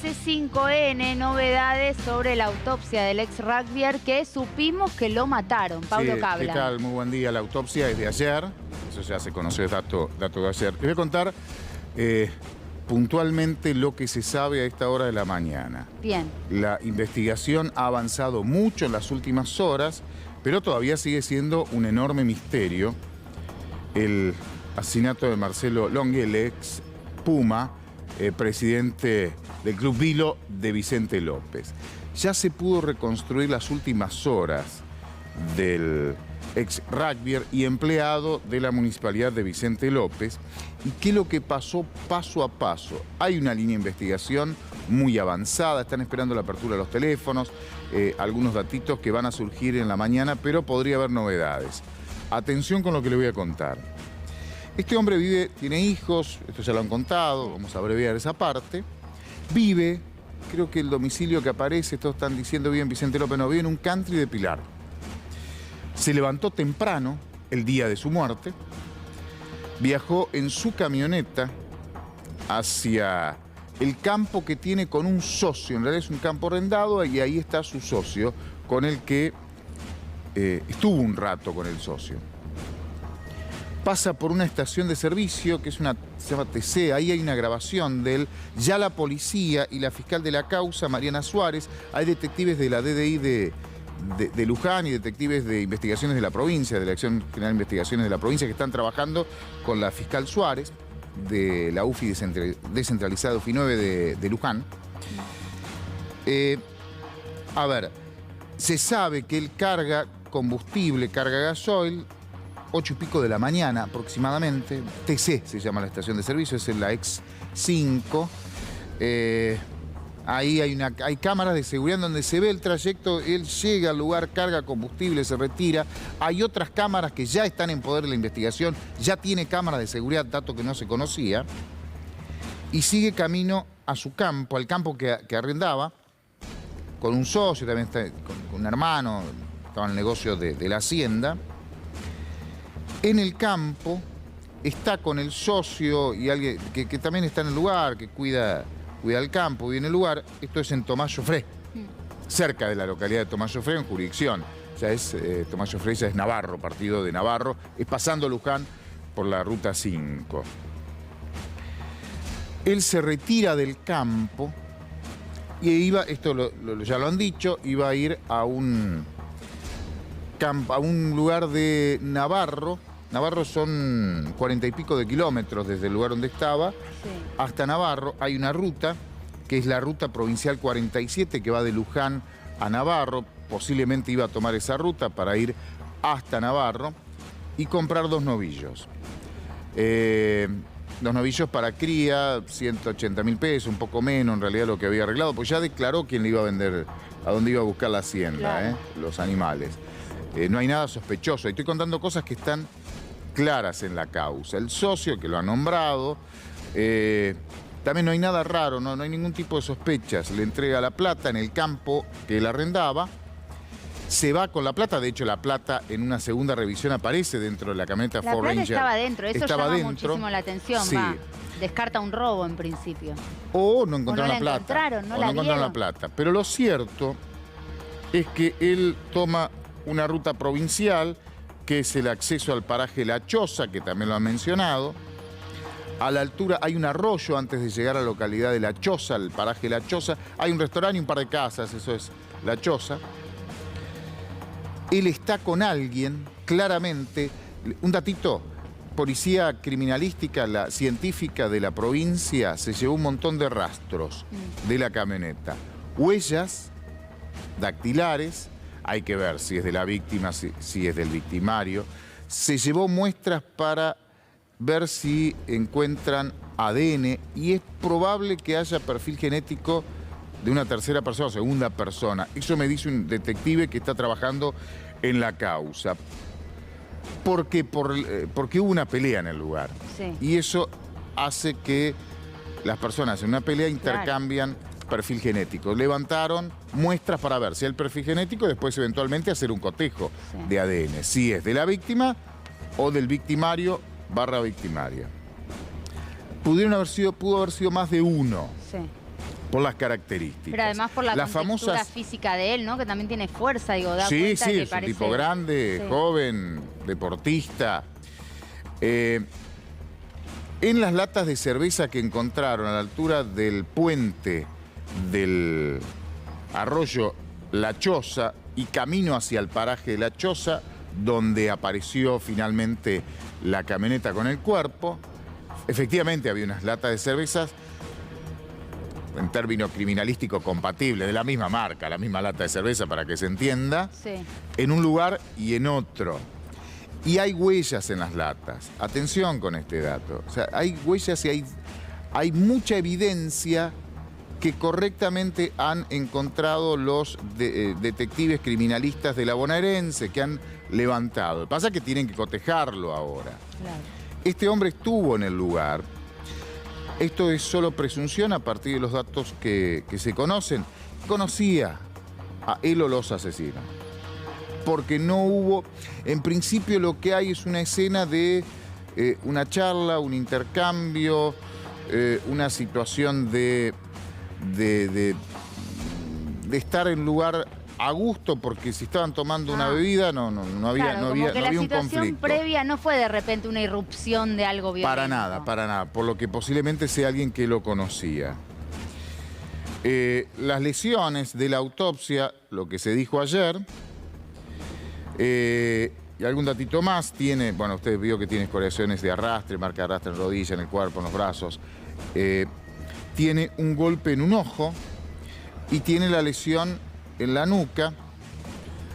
C5N, novedades sobre la autopsia del ex rugbyer que supimos que lo mataron. Pablo Sí, Cablan. ¿qué tal? Muy buen día. La autopsia es de ayer, eso ya se conoció, es dato de ayer. Les voy a contar puntualmente lo que se sabe a esta hora de la mañana. Bien. La investigación ha avanzado mucho en las últimas horas, pero todavía sigue siendo un enorme misterio el asesinato de Marcelo Longhi, el ex Puma, presidente del Club Vilo de Vicente López. Ya se pudo reconstruir las últimas horas del ex rugbyer y empleado de la Municipalidad de Vicente López. ¿Y qué es lo que pasó paso a paso? Hay una línea de investigación muy avanzada, están esperando la apertura de los teléfonos, algunos datitos que van a surgir en la mañana, pero podría haber novedades. Atención con lo que le voy a contar. Este hombre vive, tiene hijos, esto ya lo han contado, vamos a abreviar esa parte. Vive, creo que el domicilio que aparece, todos están diciendo bien Vicente López, no, vive en un country de Pilar. Se levantó temprano, el día de su muerte, viajó en su camioneta hacia el campo que tiene con un socio, en realidad es un campo arrendado y ahí está su socio, con el que estuvo un rato con el socio. Pasa por una estación de servicio que es una, se llama TC, ahí hay una grabación de él. Ya la policía y la fiscal de la causa, Mariana Suárez, hay detectives de la DDI de Luján y detectives de investigaciones de la provincia, de la Dirección General de Investigaciones de la provincia, que están trabajando con la fiscal Suárez de la UFI descentralizada, UFI 9 de Luján. A ver, se sabe que él carga combustible, carga gasoil, 8 y pico de la mañana aproximadamente. TC se llama la estación de servicio, es en la X5. Ahí hay cámaras de seguridad en donde se ve el trayecto, él llega al lugar, carga combustible, se retira. Hay otras cámaras que ya están en poder de la investigación, ya tiene cámaras de seguridad, dato que no se conocía, y sigue camino a su campo, al campo que arrendaba, con un socio, también está, con un hermano, estaba en el negocio de la hacienda. En el campo está con el socio y alguien que también está en el lugar, que cuida el campo y en el lugar. Esto es en Tomás Jofré, cerca de la localidad de Tomás Jofré, en jurisdicción. Ya es Tomás Jofré, ya es Navarro, partido de Navarro, es pasando Luján por la ruta 5. Él se retira del campo y iba, esto ya lo han dicho, iba a ir a un lugar de Navarro. Navarro son 40 y pico de kilómetros desde el lugar donde estaba, sí, hasta Navarro. Hay una ruta, que es la ruta provincial 47, que va de Luján a Navarro. Posiblemente iba a tomar esa ruta para ir hasta Navarro y comprar 2 novillos. 2 novillos para cría, 180.000 pesos, un poco menos en realidad lo que había arreglado, pues ya declaró quién le iba a vender, a dónde iba a buscar la hacienda, claro, los animales. No hay nada sospechoso. Estoy contando cosas que están claras en la causa. El socio que lo ha nombrado, también no hay nada raro, no hay ningún tipo de sospechas. Le entrega la plata en el campo que él arrendaba, se va con la plata. De hecho, la plata en una segunda revisión aparece dentro de la camioneta Ford Ranger. La plata estaba dentro, eso llama muchísimo la atención, sí. Va. Descarta un robo en principio. O no encontraron la plata. No encontraron la plata. Pero lo cierto es que él toma una ruta provincial, que es el acceso al paraje La Choza, que también lo han mencionado. A la altura hay un arroyo antes de llegar a la localidad de La Choza, el paraje La Choza. Hay un restaurante y un par de casas, eso es La Choza. Él está con alguien, claramente. Un datito, policía criminalística, la científica de la provincia, se llevó un montón de rastros de la camioneta. Huellas dactilares. Hay que ver si es de la víctima, si es del victimario. Se llevó muestras para ver si encuentran ADN y es probable que haya perfil genético de una tercera persona o segunda persona. Eso me dice un detective que está trabajando en la causa. ¿Por qué? Porque hubo una pelea en el lugar. Sí. Y eso hace que las personas en una pelea intercambian perfil genético. Levantaron muestras para ver si hay el perfil genético y después eventualmente hacer un cotejo de ADN. Si es de la víctima o del victimario / victimaria. Pudo haber sido más de uno. Sí. por las características. Pero además por la contextura famosas... física de él, ¿no? Que también tiene fuerza, digo, da Sí, cuenta sí, que es parece... un tipo grande, Sí. joven, deportista. En las latas de cerveza que encontraron a la altura del puente del arroyo La Choza y camino hacia el paraje de La Choza, donde apareció finalmente la camioneta con el cuerpo, efectivamente había unas latas de cervezas, en términos criminalísticos compatibles, de la misma marca, la misma lata de cerveza para que se entienda, Sí. en un lugar y en otro. Y hay huellas en las latas. Atención con este dato. O sea, hay huellas y hay mucha evidencia que correctamente han encontrado los detectives criminalistas de la bonaerense, que han levantado. Lo que pasa es que tienen que cotejarlo ahora. Claro. Este hombre estuvo en el lugar. Esto es solo presunción a partir de los datos que se conocen. Conocía a él o los asesinos. Porque no hubo... En principio lo que hay es una escena de una charla, un intercambio, una situación de estar en lugar a gusto, porque si estaban tomando una bebida no había, Claro, no como había, que no la había un situación conflicto. previa no fue de repente una irrupción de algo violento. Para nada, por lo que posiblemente sea alguien que lo conocía. Las lesiones de la autopsia, lo que se dijo ayer, y algún datito más, tiene, bueno, usted vio que tiene escoriaciones de arrastre, marca de arrastre en rodilla, en el cuerpo, en los brazos. Tiene un golpe en un ojo y tiene la lesión en la nuca.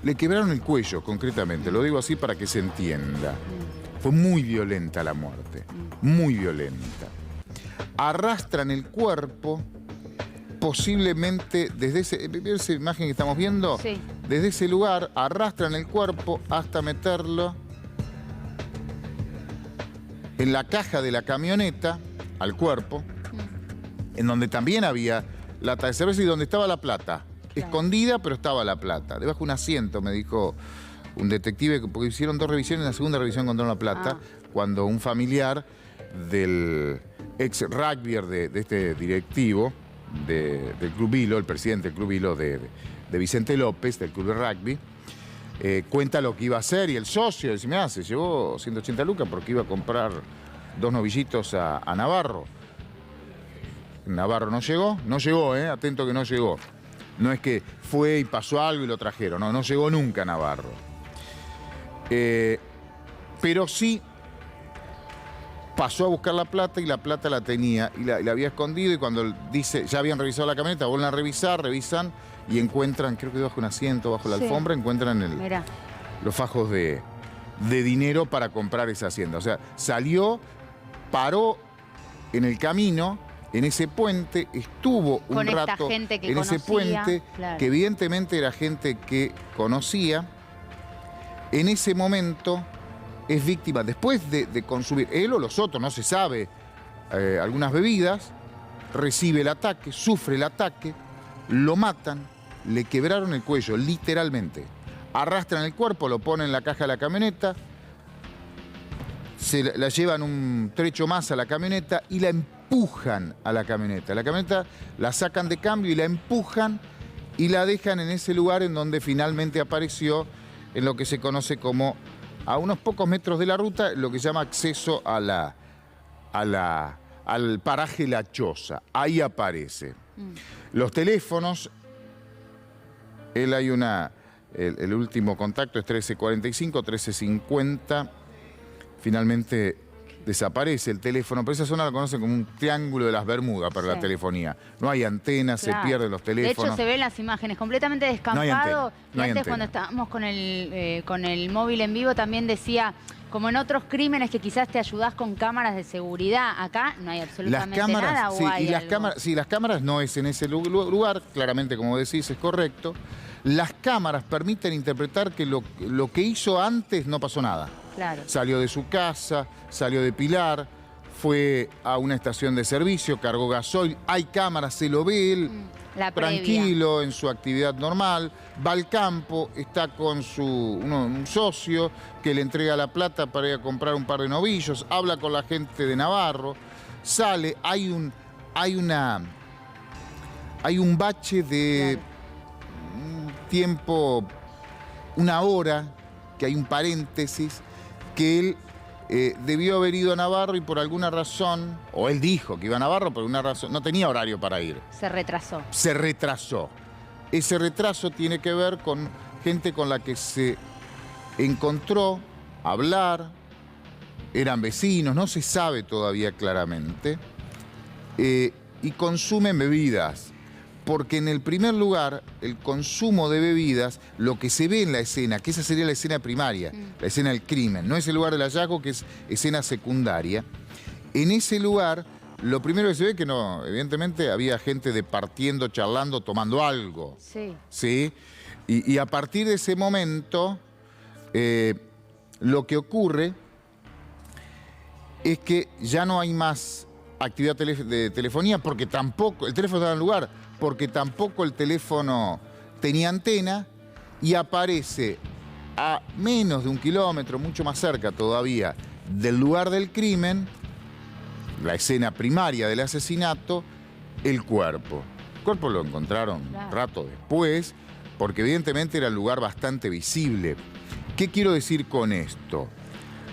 Le quebraron el cuello, concretamente, lo digo así para que se entienda. Fue muy violenta la muerte, muy violenta. Arrastran el cuerpo, posiblemente desde esa imagen que estamos viendo, Sí. desde ese lugar, arrastran el cuerpo hasta meterlo en la caja de la camioneta, al cuerpo, en donde también había lata de cerveza y donde estaba la plata. Escondida, pero estaba la plata. Debajo de un asiento, me dijo un detective, porque hicieron 2 revisiones, en la segunda revisión encontraron la plata, cuando un familiar del ex rugbyer de este directivo, del Club Hilo, el presidente del Club Hilo de Vicente López, del Club de Rugby, cuenta lo que iba a hacer, y el socio dice, mirá, se llevó 180 lucas porque iba a comprar 2 novillitos a Navarro. Navarro no llegó, atento que no llegó. No es que fue y pasó algo y lo trajeron, no llegó nunca Navarro. Pero sí pasó a buscar la plata y la plata la tenía y la había escondido, y cuando dice, ya habían revisado la camioneta, vuelven a revisar, revisan y encuentran, creo que debajo de un asiento, bajo la alfombra, encuentran los fajos de dinero para comprar esa hacienda. O sea, salió, paró en el camino, en ese puente, estuvo un rato gente que en ese puente, claro, que evidentemente era gente que conocía. En ese momento es víctima, después de consumir, él o los otros, no se sabe, algunas bebidas, recibe el ataque, sufre el ataque, lo matan, le quebraron el cuello, literalmente. Arrastran el cuerpo, lo ponen en la caja de la camioneta, se la llevan un trecho más a la camioneta y la empujan a la camioneta. La camioneta la sacan de cambio y la empujan y la dejan en ese lugar en donde finalmente apareció, en lo que se conoce como, a unos pocos metros de la ruta, lo que se llama acceso al paraje La Choza. Ahí aparece. Los teléfonos, el último contacto es 1345, 1350. Finalmente desaparece el teléfono, pero esa zona la conocen como un triángulo de las Bermudas para la telefonía. No hay antenas, se pierden los teléfonos. De hecho, se ven las imágenes completamente descampado. No hay y antes, antena. cuando estábamos con el móvil en vivo, también decía, como en otros crímenes que quizás te ayudás con cámaras de seguridad, acá no hay absolutamente nada. Sí, ¿o hay y las algo? cámaras, sí, las cámaras no es en ese lugar, claramente, como decís, es correcto. Las cámaras permiten interpretar que lo que hizo antes no pasó nada. Claro. Salió de su casa, salió de Pilar, fue a una estación de servicio, cargó gasoil, hay cámaras, se lo ve él La previa. tranquilo en su actividad normal, va al campo, está con un socio que le entrega la plata para ir a comprar un par de novillos, habla con la gente de Navarro, sale, hay hay un bache de tiempo, una hora, que hay un paréntesis, que él debió haber ido a Navarro y por alguna razón, o él dijo que iba a Navarro, por alguna razón, no tenía horario para ir. Se retrasó. Se retrasó. Ese retraso tiene que ver con gente con la que se encontró a hablar, eran vecinos, no se sabe todavía claramente, y consumen bebidas. Porque en el primer lugar, el consumo de bebidas, lo que se ve en la escena, que esa sería la escena primaria, la escena del crimen, no es el lugar del hallazgo, que es escena secundaria. En ese lugar, lo primero que se ve es que no, evidentemente había gente departiendo, charlando, tomando algo. Sí. ¿Sí? Y a partir de ese momento, lo que ocurre es que ya no hay más actividad de telefonía, porque tampoco, el teléfono estaba en el lugar, porque tampoco el teléfono tenía antena, y aparece a menos de 1 kilómetro, mucho más cerca todavía, del lugar del crimen, la escena primaria del asesinato, el cuerpo. El cuerpo lo encontraron un rato después, porque evidentemente era un lugar bastante visible. ¿Qué quiero decir con esto?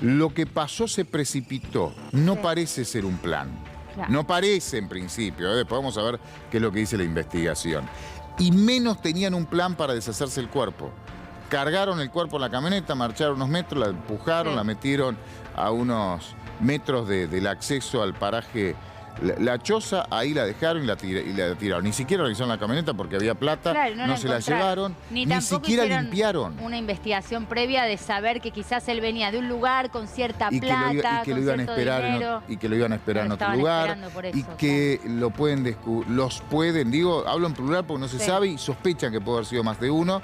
Lo que pasó se precipitó, no parece ser un plan. Claro. No parece en principio, después vamos a ver qué es lo que dice la investigación. Y menos tenían un plan para deshacerse el cuerpo. Cargaron el cuerpo en la camioneta, marcharon unos metros, la empujaron, la metieron a unos metros del acceso al paraje La Choza, ahí la dejaron y la tiraron. Ni siquiera revisaron la camioneta porque había plata, claro, no se la llevaron, ni siquiera limpiaron. Una investigación previa de saber que quizás él venía de un lugar con cierta plata, que lo iban a esperar y que lo iban a esperar en otro lugar, eso, y que lo pueden digo, hablo en plural porque no se sabe y sospechan que puede haber sido más de uno,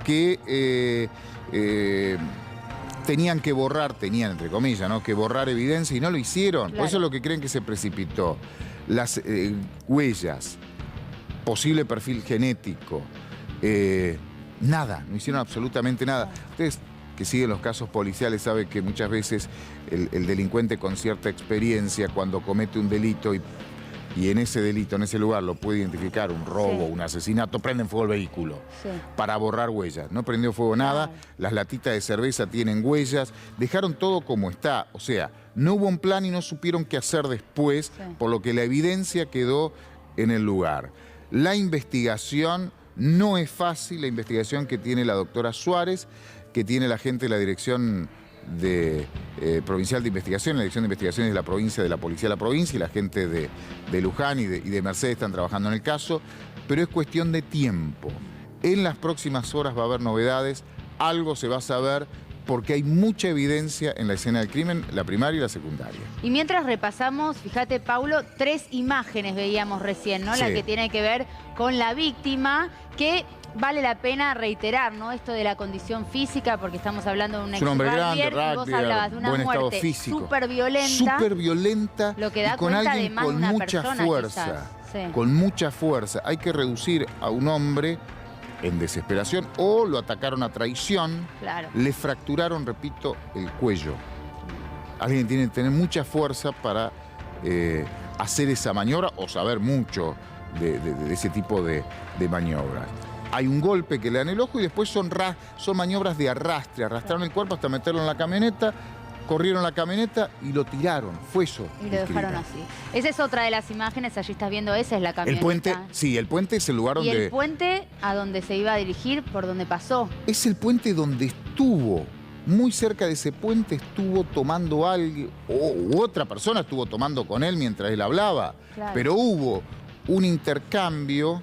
que tenían que borrar, entre comillas, ¿no? Que borrar evidencia y no lo hicieron. Claro. Por eso es lo que creen que se precipitó. Las huellas, posible perfil genético, nada, no hicieron absolutamente nada. Ustedes que siguen los casos policiales saben que muchas veces el delincuente con cierta experiencia, cuando comete un delito y en ese delito, en ese lugar, lo puede identificar, un robo, un asesinato, prenden fuego el vehículo para borrar huellas. No prendió fuego nada, las latitas de cerveza tienen huellas, dejaron todo como está. O sea, no hubo un plan y no supieron qué hacer después, por lo que la evidencia quedó en el lugar. La investigación no es fácil, la investigación que tiene la doctora Suárez, que tiene la gente de la Dirección Provincial de Investigación, la Dirección de Investigaciones de la provincia, de la Policía de la provincia, y la gente de Luján y de Mercedes están trabajando en el caso, pero es cuestión de tiempo. En las próximas horas va a haber novedades, algo se va a saber, porque hay mucha evidencia en la escena del crimen, la primaria y la secundaria. Y mientras repasamos, fíjate, Paulo, 3 imágenes veíamos recién, ¿no? La que tiene que ver con la víctima, que vale la pena reiterar, ¿no? Esto de la condición física, porque estamos hablando de un ex-rugby, y vos hablabas de una muerte súper violenta. Súper violenta, lo que da y con cuenta alguien de más con de una mucha persona, fuerza. Con mucha fuerza. Hay que reducir a un hombre en desesperación, o lo atacaron a traición, le fracturaron, repito, el cuello. Alguien tiene que tener mucha fuerza para hacer esa maniobra o saber mucho de ese tipo de maniobras. Hay un golpe que le dan el ojo y después son maniobras de arrastre. Arrastraron el cuerpo hasta meterlo en la camioneta, corrieron la camioneta y lo tiraron. Fue eso. Y lo dejaron así. Esa es otra de las imágenes, allí estás viendo, esa es la camioneta. El puente, sí, el puente es el lugar donde... ¿Y el puente a donde se iba a dirigir, por donde pasó? Es el puente donde estuvo. Muy cerca de ese puente estuvo tomando alguien, o otra persona estuvo tomando con él mientras él hablaba. Pero hubo un intercambio.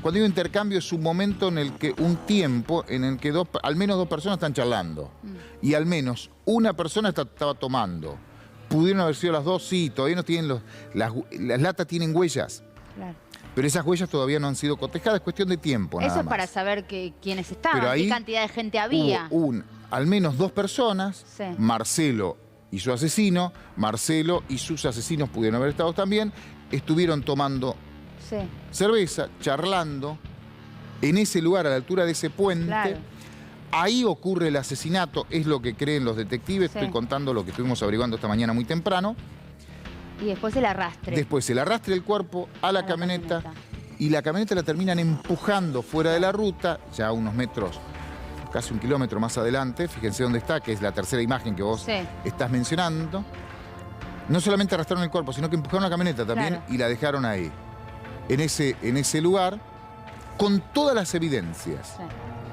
Cuando digo intercambio es un momento en el que, un tiempo en el que al menos 2 personas están charlando. Y al menos una persona estaba tomando. ¿Pudieron haber sido las 2? Sí, todavía no tienen las latas tienen huellas. Pero esas huellas todavía no han sido cotejadas, es cuestión de tiempo. Eso es para saber quiénes estaban, qué cantidad de gente había. Hubo al menos 2 personas, Marcelo y su asesino, Marcelo y sus asesinos pudieron haber estado también, estuvieron tomando cerveza, charlando, en ese lugar, a la altura de ese puente. Ahí ocurre el asesinato, es lo que creen los detectives. Estoy contando lo que estuvimos averiguando esta mañana muy temprano. Y después el arrastre. Después el arrastre del cuerpo a la camioneta y la camioneta la terminan empujando fuera de la ruta, ya unos metros, casi 1 kilómetro más adelante. Fíjense dónde está, que es la tercera imagen que vos estás mencionando. No solamente arrastraron el cuerpo, sino que empujaron la camioneta también y la dejaron ahí, en ese lugar, con todas las evidencias. Sí.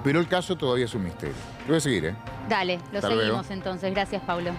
Pero el caso todavía es un misterio. Lo voy a seguir, ¿eh? Dale, lo seguimos entonces. Gracias, Paulo.